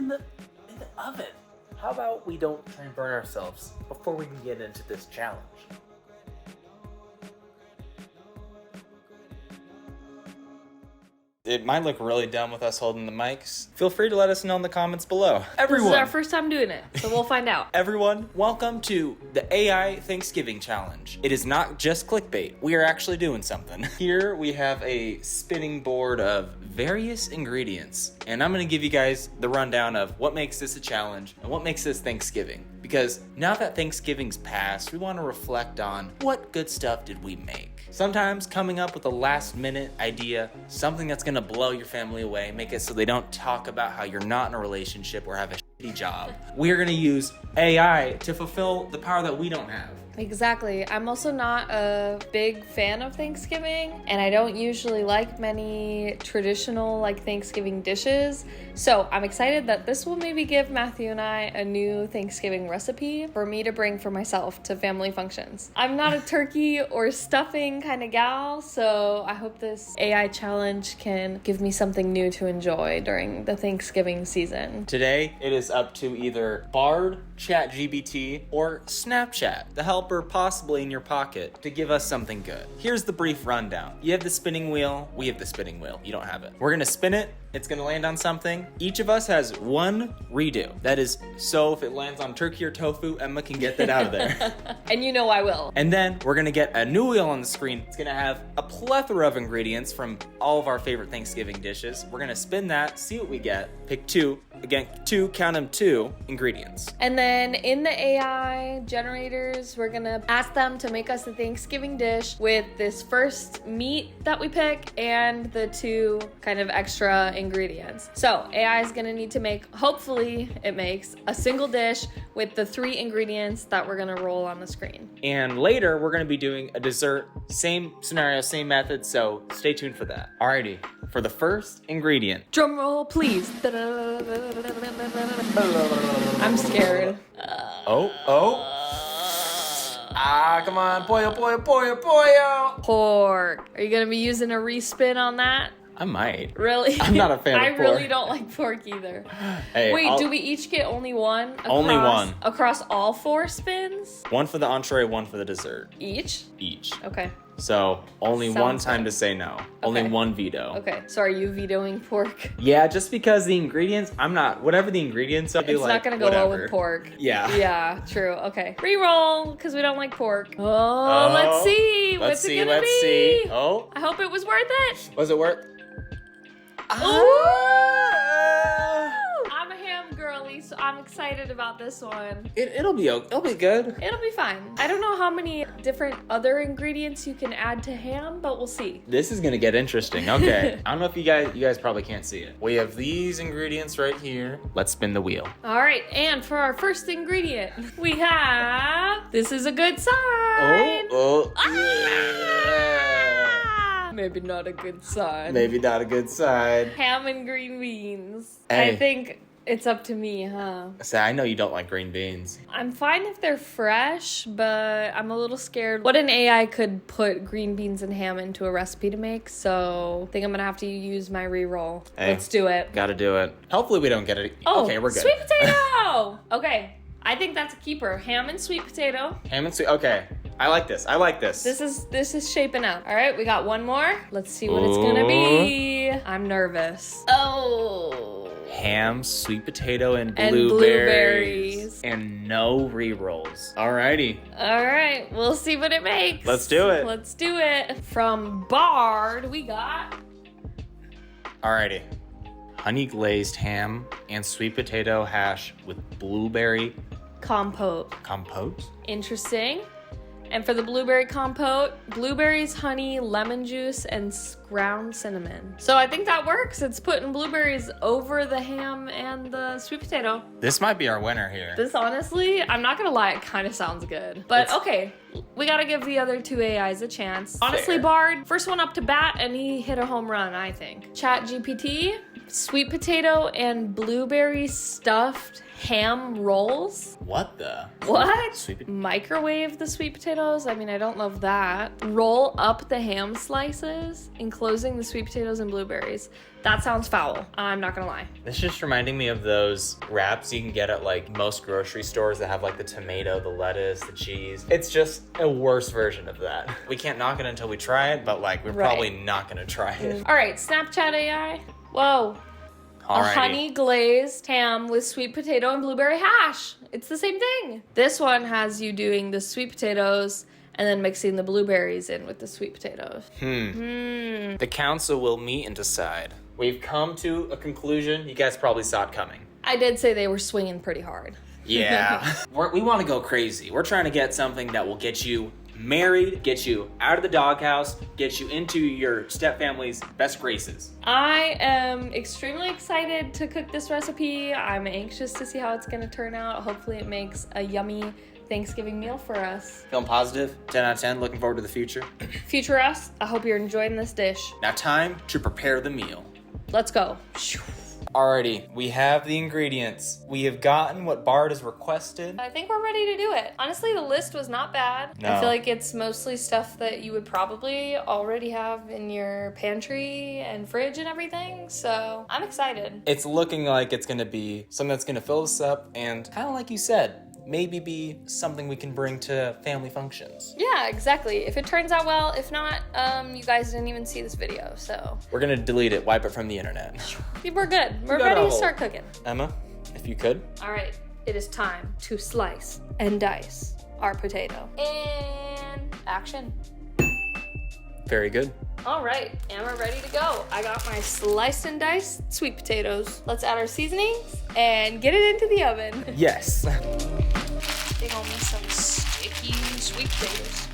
in the oven. How about we don't try and burn ourselves before we can get into this challenge? It might look really dumb with us holding the mics. Feel free to let us know in the comments below. This is our first time doing it, so we'll find out. Everyone, welcome to the AI Thanksgiving Challenge. It is not just clickbait. We are actually doing something. Here we have a spinning board of various ingredients, and I'm gonna give you guys the rundown of what makes this a challenge and what makes this Thanksgiving. Because now that Thanksgiving's passed, we want to reflect on what good stuff did we make. Sometimes coming up with a last minute idea, something that's gonna blow your family away, make it so they don't talk about how you're not in a relationship or have a shitty job. We are gonna use AI to fulfill the power that we don't have. Exactly. I'm also not a big fan of Thanksgiving, and I don't usually like many traditional Thanksgiving dishes. So I'm excited that this will maybe give Matthew and I a new Thanksgiving recipe for me to bring for myself to family functions. I'm not a turkey or stuffing kind of gal, so I hope this AI challenge can give me something new to enjoy during the Thanksgiving season. Today, it is up to either Bard, ChatGPT, or Snapchat, the helper possibly in your pocket, to give us something good. Here's the brief rundown. You have the spinning wheel. We have the spinning wheel. You don't have it. We're gonna spin it. It's gonna land on something. Each of us has one redo. That is, so if it lands on turkey or tofu, Emma can get that out of there. And you know I will. And then we're gonna get a new wheel on the screen. It's gonna have a plethora of ingredients from all of our favorite Thanksgiving dishes. We're gonna spin that, see what we get, pick two, again, count them, two ingredients. And then in the AI generators, we're gonna ask them to make us a Thanksgiving dish with this first meat that we pick and the two kind of extra ingredients. So AI is gonna need to make, hopefully it makes, a single dish with the three ingredients that we're gonna roll on the screen. And later, we're gonna be doing a dessert, same scenario, same method, so stay tuned for that. Alrighty, for the first ingredient. Drum roll, please. I'm scared. Come on, pollo. Pork. Are you gonna be using a respin on that? I might. Really? I'm not a fan of pork. I really don't like pork either. Hey, wait, do we each get only one? Only one. Across all four spins? One for the entree, one for the dessert. Each? Each. Okay. So only Sounds one time good. to say no. Only one veto. Okay. So are you vetoing pork? Yeah, just because the ingredients, I'm not, whatever the ingredients are, It's not gonna go well with pork. Yeah. Yeah, true. Okay. Reroll, because we don't like pork. Oh, let's see. What's it gonna be? See. Oh. I hope it was worth it. Was it worth? I'm a ham girly, so I'm excited about this one. It'll be good. It'll be fine. I don't know how many different other ingredients you can add to ham, but we'll see. This is gonna get interesting. Okay. I don't know if you guys probably can't see it. We have these ingredients right here. Let's spin the wheel. All right, and for our first ingredient, we have, this is a good sign. Maybe not a good sign. Maybe not a good sign. Ham and green beans. Hey. I think it's up to me, huh? So I know you don't like green beans. I'm fine if they're fresh, but I'm a little scared what an AI could put green beans and ham into a recipe to make, so I think I'm gonna have to use my reroll. Hey, let's do it. Gotta do it. Hopefully we don't get it. Oh, okay, we're good. Sweet potato! Okay, I think that's a keeper. Ham and sweet potato. Ham and sweet, okay. I like this. This is shaping up. All right, we got one more. Let's see what it's gonna be. I'm nervous. Oh. Ham, sweet potato, and blueberries. blueberries. And no re-rolls. Alrighty. All right, we'll see what it makes. Let's do it. Let's do it. From Bard, we got... Alrighty. Honey glazed ham and sweet potato hash with blueberry compote. Compote? Interesting. And for the blueberry compote, blueberries, honey, lemon juice, and ground cinnamon. So I think that works. It's putting blueberries over the ham and the sweet potato. This might be our winner here. This honestly, I'm not gonna lie, it kind of sounds good. But okay, we gotta give the other two AIs a chance. Honestly, Fair. Bard, first one up to bat, and he hit a home run, I think. ChatGPT, sweet potato and blueberry stuffed ham rolls. What the? What? Sweet Microwave the sweet potatoes? I mean, I don't love that. Roll up the ham slices, enclosing the sweet potatoes and blueberries. That sounds foul. I'm not gonna lie. This is just reminding me of those wraps you can get at like most grocery stores that have like the tomato, the lettuce, the cheese. It's just a worse version of that. We can't knock it until we try it, but like we're probably not gonna try it. All right, Snapchat AI. Whoa. A honey glazed ham with sweet potato and blueberry hash. It's the same thing. This one has you doing the sweet potatoes and then mixing the blueberries in with the sweet potatoes. The council will meet and decide. We've come to a conclusion. You guys probably saw it coming. I did say they were swinging pretty hard. Yeah. We want to go crazy. We're trying to get something that will get you married, get you out of the doghouse, get you into your stepfamily's best graces. I am extremely excited to cook this recipe. I'm anxious to see how it's going to turn out. Hopefully it makes a yummy Thanksgiving meal for us. Feeling positive? 10 out of 10, looking forward to the future. Future us, I hope you're enjoying this dish. Now time to prepare the meal. Let's go. Alrighty, we have the ingredients. We have gotten what Bard has requested. I think we're ready to do it. Honestly, the list was not bad. No. I feel like it's mostly stuff that you would probably already have in your pantry and fridge and everything, so I'm excited. It's looking like it's gonna be something that's gonna fill us up and kind of like you said, maybe be something we can bring to family functions. Yeah, exactly. If it turns out well, if not, you guys didn't even see this video, so. We're gonna delete it, wipe it from the internet. We're good. We're got ready a to whole- start cooking. Emma, if you could. All right, it is time to slice and dice our potato. And action. Very good. All right, and we're ready to go. I got my sliced and diced sweet potatoes. Let's add our seasonings and get it into the oven. Yes. They gon' be some sticky sweet potatoes.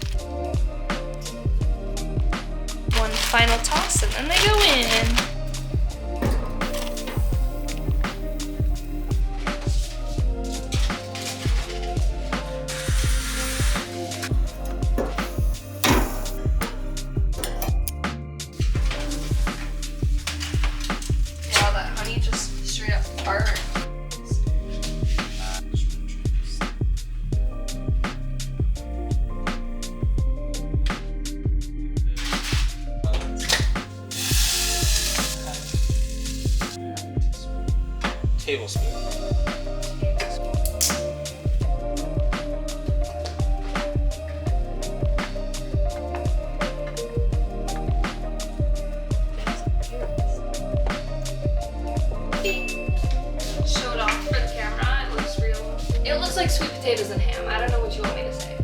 One final toss and then they go in. Wow, that honey just straight up burned. Tablespoon. Show it off for the camera. It looks real. It looks like sweet potatoes and ham. I don't know what you want me to say.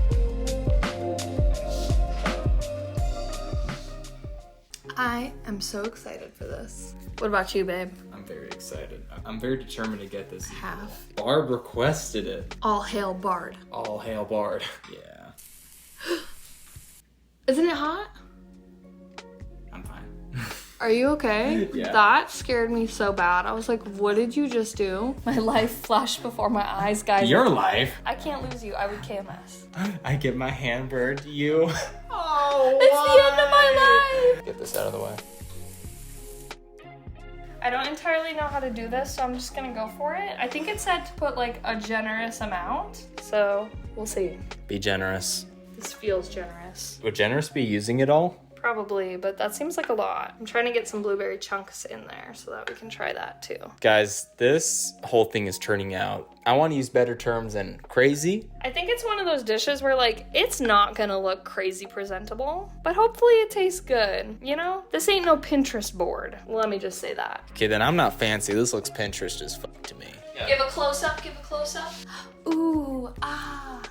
I am so excited for this. What about you, babe? I'm very excited. I'm very determined to get this. Half. Barb requested it. All hail Bard. All hail Bard. Yeah. Isn't it hot? I'm fine. Are you okay? Yeah. That scared me so bad. I was like, what did you just do? My life flashed before my eyes, guys. Your life? I can't lose you. I would KMS. I get my hand burned. You. Oh, it's the end of my life. Get this out of the way. I don't entirely know how to do this, so I'm just gonna go for it. I think it said to put like a generous amount, so we'll see. Be generous. This feels generous. Would generous be using it all? Probably, but that seems like a lot. I'm trying to get some blueberry chunks in there so that we can try that too. Guys, this whole thing is turning out, I want to use better terms than crazy. I think it's one of those dishes where like, it's not gonna look crazy presentable, but hopefully it tastes good, you know? This ain't no Pinterest board. Let me just say that. Okay, then I'm not fancy. This looks Pinterest as fuck to me. Yeah. Give a close up, give a close up. Ooh, ah.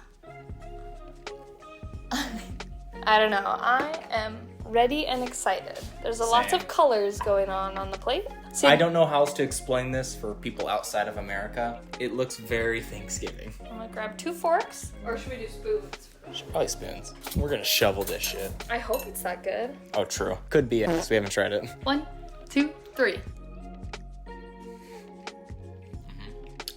I don't know, I am ready and excited. There's a lots of colors going on the plate. See, I don't know how else to explain this for people outside of America. It looks very Thanksgiving. I'm gonna grab 2 forks, or should we do spoons? Probably spoons. We're gonna shovel this shit. I hope it's that good. Oh, true. Could be it, because we haven't tried it. 1, 2, 3.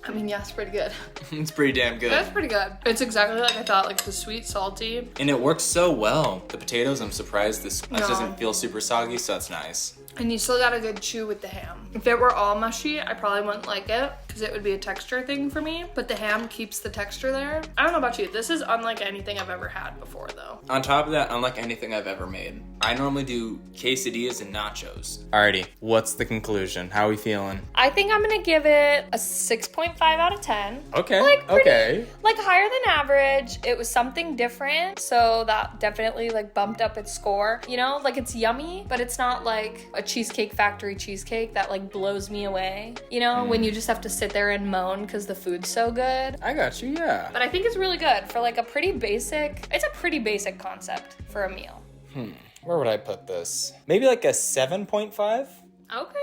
I mean, yeah, it's pretty good. It's pretty damn good. That's pretty good. It's exactly like I thought, like the sweet, salty. And it works so well. The potatoes, I'm surprised this No. doesn't feel super soggy, so that's nice. And you still got a good chew with the ham. If it were all mushy, I probably wouldn't like it because it would be a texture thing for me. But the ham keeps the texture there. I don't know about you. This is unlike anything I've ever had before, though. On top of that, unlike anything I've ever made, I normally do quesadillas and nachos. Alrighty, what's the conclusion? How are we feeling? I think I'm gonna give it a 6.5 out of 10. Okay, Like pretty, okay. like higher than average. It was something different, so that definitely like bumped up its score. You know, like it's yummy, but it's not like a Cheesecake Factory cheesecake that like blows me away. You know, when you just have to sit there and moan because the food's so good. I got you, yeah. But I think it's really good for like a pretty basic, it's a pretty basic concept for a meal. Where would I put this? Maybe like a 7.5? Okay.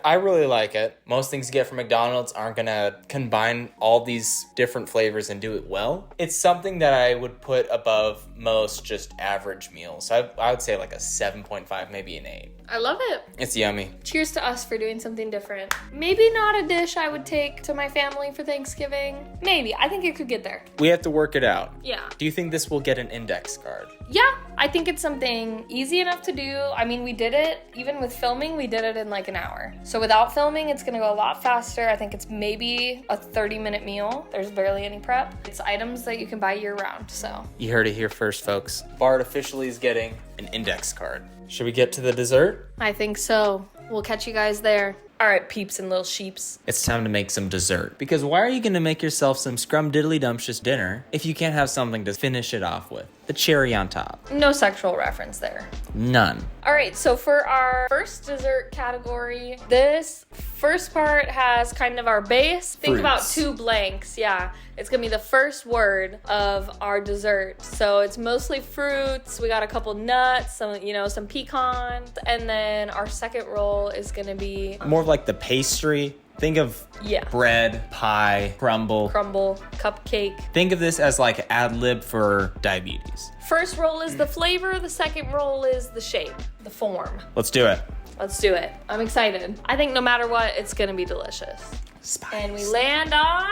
I really like it. Most things you get from McDonald's aren't gonna combine all these different flavors and do it well. It's something that I would put above most just average meals. I would say like a 7.5, maybe an 8. I love it. It's yummy. Cheers to us for doing something different. Maybe not a dish I would take to my family for Thanksgiving. Maybe. I think it could get there. We have to work it out. Yeah. Do you think this will get an index card? Yeah, I think it's something easy enough to do. I mean, we did it, even with filming, we did it in like an hour. So without filming, it's gonna go a lot faster. I think it's maybe a 30-minute meal. There's barely any prep. It's items that you can buy year round, so. You heard it here first, folks. Bard officially is getting an index card. Should we get to the dessert? I think so. We'll catch you guys there. All right, peeps and little sheeps. It's time to make some dessert. Because why are you gonna make yourself some scrum-diddly-dumptious dinner if you can't have something to finish it off with? The cherry on top. No sexual reference there. None. All right, so for our first dessert category, this first part has kind of our base. Think about Fruits. 2 blanks, yeah. It's gonna be the first word of our dessert. So it's mostly fruits. We got a couple nuts, some pecans, and then our second roll is gonna be More of like the pastry. Think of Yeah. bread, pie, crumble. crumble, cupcake. Think of this as like ad lib for diabetes. First roll is the flavor, the second roll is the shape, the form. Let's do it. Let's do it. I'm excited. I think no matter what, it's gonna be delicious. Spice. And we land on,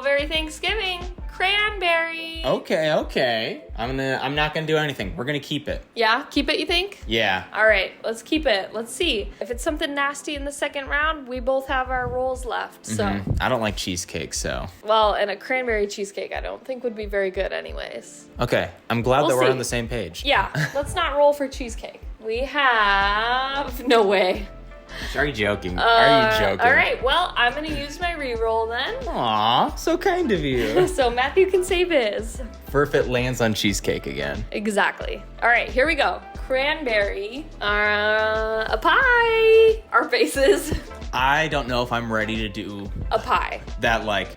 very Thanksgiving, cranberry. Okay. I'm not gonna do anything. We're gonna keep it. Yeah, keep it, you think? Yeah. All right, let's keep it. Let's see. If it's something nasty in the second round, we both have our rolls left. So, I don't like cheesecake, so. well, and a cranberry cheesecake I don't think would be very good anyways. Okay. I'm glad We'll that we're see. on the same page. Yeah, let's not roll for cheesecake. We have, no way. Are you joking? Are you joking? All right, well, I'm gonna use my reroll then. Aw, so kind of you. So Matthew can save his. For if it lands on cheesecake again. Exactly. All right, here we go. Cranberry, a pie, our faces, I don't know if I'm ready to do a pie. that like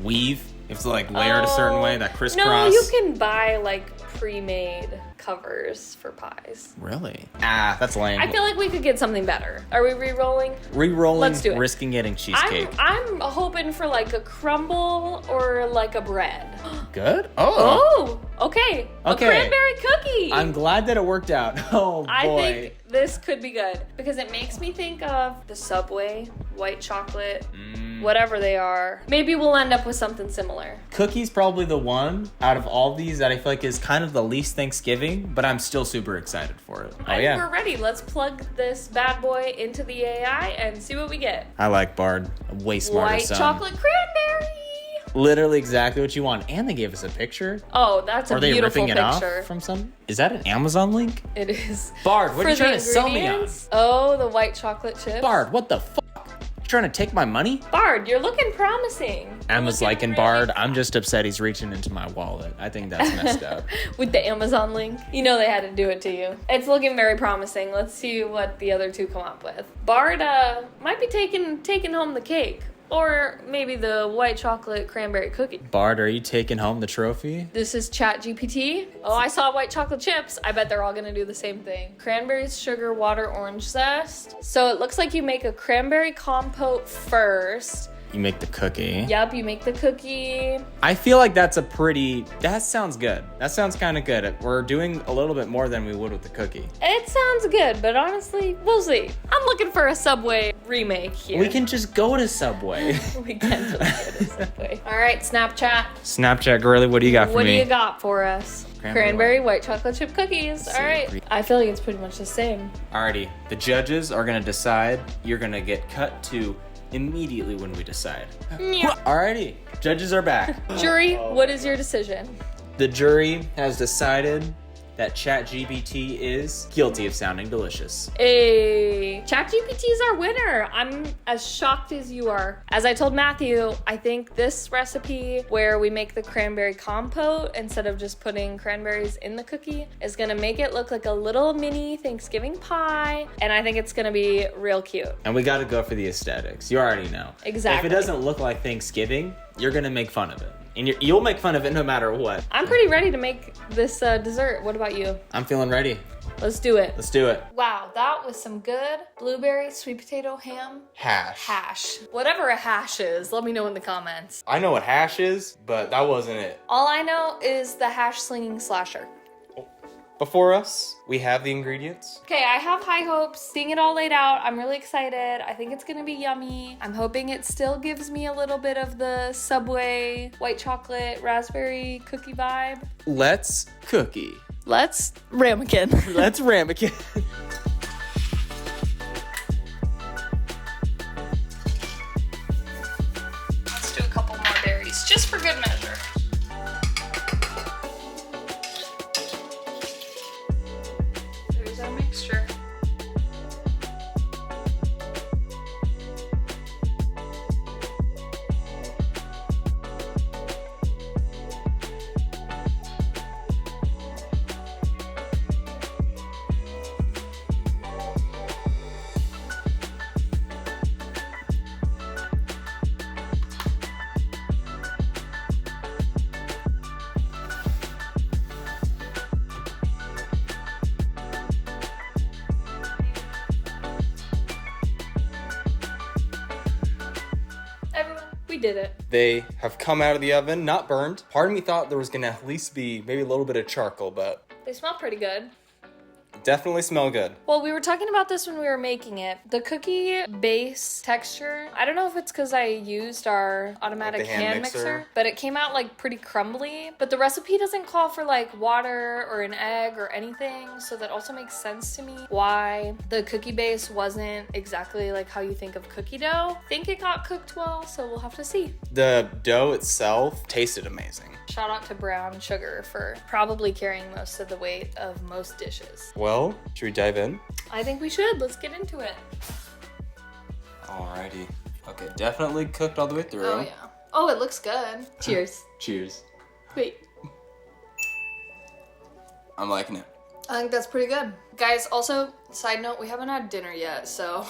weave. You have to like layer it a certain way, that crisscross. No, you can buy like pre-made covers for pies. Really? Ah, that's lame. I feel like we could get something better. Are we re-rolling? Re-rolling, Let's do it. risking getting cheesecake. I'm hoping for like a crumble or like a bread. Good? Oh, okay. A Okay. cranberry cookie. I'm glad that it worked out. Oh, boy. I think this could be good because it makes me think of the Subway, white chocolate, whatever they are. Maybe we'll end up with something similar. Cookie's probably the one out of all these that I feel like is kind of the least Thanksgiving, but I'm still super excited for it. I think we're ready. Let's plug this bad boy into the AI and see what we get. I like Bard. A way smarter White son. chocolate cranberry. Literally exactly what you want. And they gave us a picture. Oh, that's a Are they beautiful ripping picture. it off from some? Is that an Amazon link? It is. Bard, what are you For the trying to sell me on? ingredients, oh, the white chocolate chips. Bard, what the fuck? You trying to take my money? Bard, you're looking promising. Emma's You're liking looking Bard. really- I'm just upset he's reaching into my wallet. I think that's messed up. With the Amazon link. You know they had to do it to you. It's looking very promising. Let's see what the other two come up with. Bard might be taking home the cake. Or maybe the white chocolate cranberry cookie. Bard, are you taking home the trophy? This is ChatGPT. Oh, I saw white chocolate chips. I bet they're all gonna do the same thing. Cranberries, sugar, water, orange zest. So it looks like you make a cranberry compote first. You make the cookie. Yep, you make the cookie. I feel like that sounds good. That sounds kind of good. We're doing a little bit more than we would with the cookie. It sounds good, but honestly, we'll see. I'm looking for a Subway remake here. We can just go to Subway. We can just go to Subway. All right, Snapchat. Snapchat girly, what do you got for What me? do you got for us? Cranberry white chocolate chip cookies. All right. Savory. I feel like it's pretty much the same. Alrighty, the judges are gonna decide. You're gonna get cut to immediately when we decide. Yeah. Alrighty, judges are back. Jury, what is your decision? The jury has decided that ChatGPT is guilty of sounding delicious. Hey, ChatGPT is our winner. I'm as shocked as you are. As I told Matthew, I think this recipe where we make the cranberry compote instead of just putting cranberries in the cookie is gonna make it look like a little mini Thanksgiving pie, and I think it's gonna be real cute. And we gotta go for the aesthetics. You already know. Exactly. If it doesn't look like Thanksgiving, you're gonna make fun of it. And you'll make fun of it no matter what. I'm pretty ready to make this dessert. What about you? I'm feeling ready. Let's do it. Let's do it. Wow, that was some good blueberry sweet potato ham hash. Whatever a hash is, let me know in the comments. I know what hash is, but that wasn't it. All I know is the hash slinging slasher. Before us, we have the ingredients. Okay, I have high hopes. Seeing it all laid out, I'm really excited. I think it's gonna be yummy. I'm hoping it still gives me a little bit of the Subway white chocolate raspberry cookie vibe. Let's cookie. Let's ramekin. Let's ramekin. Let's do a couple more berries, just for good measure. There's our mixture. We did it. They have come out of the oven, not burned. Part of me thought there was gonna at least be maybe a little bit of charcoal, but They smell pretty good. definitely smell good. Well, we were talking about this when we were making it. The cookie base texture, I don't know if it's because I used our automatic Like the hand hand mixer, but it came out like pretty crumbly. But the recipe doesn't call for like water or an egg or anything, so that also makes sense to me why the cookie base wasn't exactly like how you think of cookie dough. I think it got cooked well, so we'll have to see. The dough itself tasted amazing. Shout out to brown sugar for probably carrying most of the weight of most dishes. Well, should we dive in? I think we should. Let's get into it. Alrighty. Okay, definitely cooked all the way through. Oh, yeah. Oh, it looks good. Cheers. Cheers. Wait. I'm liking it. I think that's pretty good. Guys, also, side note, we haven't had dinner yet, so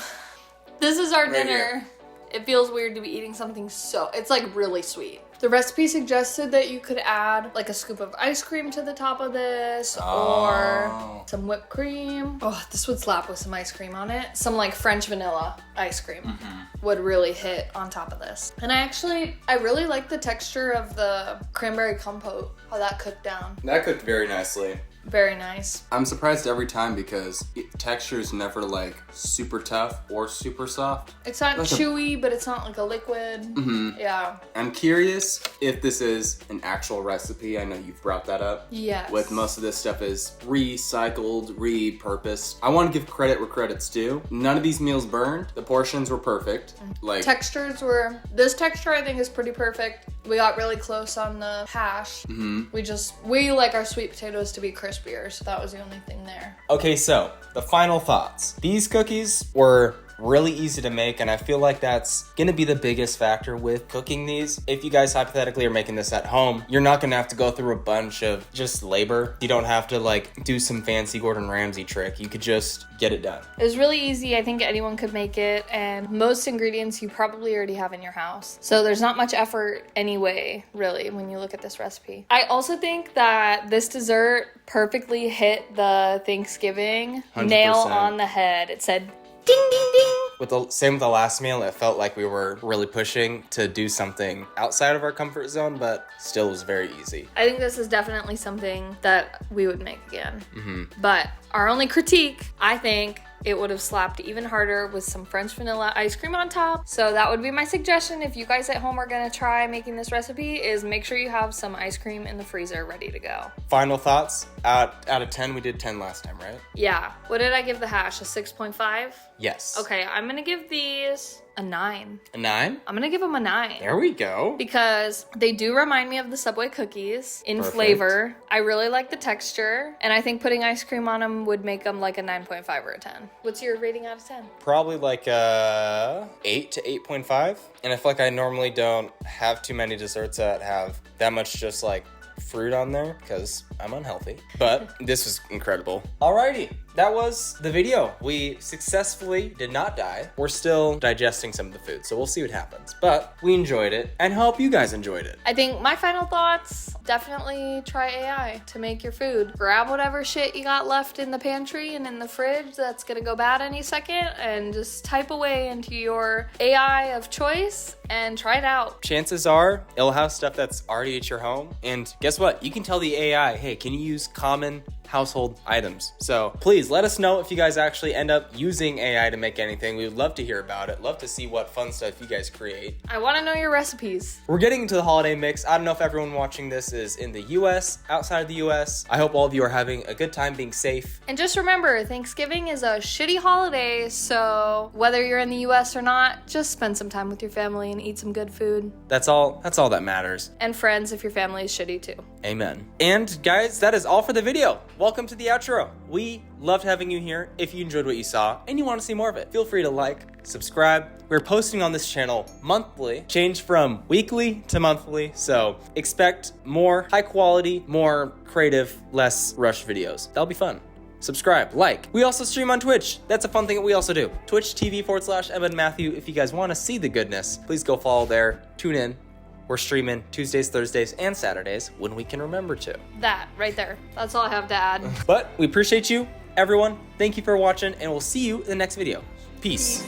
this is our Right dinner. here. It feels weird to be eating something it's like really sweet. The recipe suggested that you could add like a scoop of ice cream to the top of this or some whipped cream. Oh, this would slap with some ice cream on it. Some like French vanilla ice cream would really hit on top of this. And I really like the texture of the cranberry compote, how that cooked down. That cooked very nicely. Very nice. I'm surprised every time because texture is never like super tough or super soft. It's not Like chewy, but it's not like a liquid. Yeah. I'm curious if this is an actual recipe. I know you've brought that up. Yes. With most of this stuff is recycled, repurposed. I want to give credit where credit's due. None of these meals burned. The portions were perfect. Like This texture I think is pretty perfect. We got really close on the hash. We like our sweet potatoes to be crispier, so that was the only thing there. Okay, so the final thoughts. These cookies were really easy to make, and I feel like that's gonna be the biggest factor with cooking these. If you guys hypothetically are making this at home, you're not gonna have to go through a bunch of just labor. You don't have to like do some fancy Gordon Ramsay trick. You could just get it done. It was really easy. I think anyone could make it, and most ingredients you probably already have in your house. So there's not much effort anyway, really, when you look at this recipe. I also think that this dessert perfectly hit the Thanksgiving 100%. nail on the head. It said ding ding ding. Same with the last meal, it felt like we were really pushing to do something outside of our comfort zone, but still was very easy. I think this is definitely something that we would make again. But our only critique, I think, it would have slapped even harder with some French vanilla ice cream on top. So that would be my suggestion if you guys at home are gonna try making this recipe, is make sure you have some ice cream in the freezer ready to go. Final thoughts? Out of 10, we did 10 last time, right? Yeah. What did I give the hash? A 6.5? Yes. Okay, I'm gonna give these a 9. A 9? I'm gonna give them a 9. There we go. Because they do remind me of the Subway cookies in Perfect. flavor. I really like the texture, and I think putting ice cream on them would make them like a 9.5 or a 10. What's your rating out of 10? Probably like a 8 to 8.5. And I feel like I normally don't have too many desserts that have that much just like fruit on there because I'm unhealthy. But this was incredible. Alrighty, that was the video. We successfully did not die. We're still digesting some of the food, so we'll see what happens. But we enjoyed it, and hope you guys enjoyed it. I think my final thoughts, definitely try AI to make your food. Grab whatever shit you got left in the pantry and in the fridge that's gonna go bad any second, and just type away into your AI of choice and try it out. Chances are it'll have stuff that's already at your home. And guess what? You can tell the AI, hey, can you use common household items? So please let us know if you guys actually end up using AI to make anything. We would love to hear about it. Love to see what fun stuff you guys create. I wanna know your recipes. We're getting into the holiday mix. I don't know if everyone watching this is in the US, outside of the US. I hope all of you are having a good time, being safe. And just remember, Thanksgiving is a shitty holiday, so whether you're in the US or not, just spend some time with your family and eat some good food. That's all that matters. And friends if your family is shitty too. Amen. And guys, that is all for the video. Welcome to the outro. We loved having you here. If you enjoyed what you saw and you want to see more of it, feel free to like, subscribe. We're posting on this channel monthly, changed from weekly to monthly. So expect more high quality, more creative, less rushed videos. That'll be fun. Subscribe, like. We also stream on Twitch. That's a fun thing that we also do. Twitch.tv/Emma and Matthew. If you guys want to see the goodness, please go follow there. Tune in. We're streaming Tuesdays, Thursdays, and Saturdays when we can remember to. That right there. That's all I have to add. But we appreciate you, everyone. Thank you for watching, and we'll see you in the next video. Peace.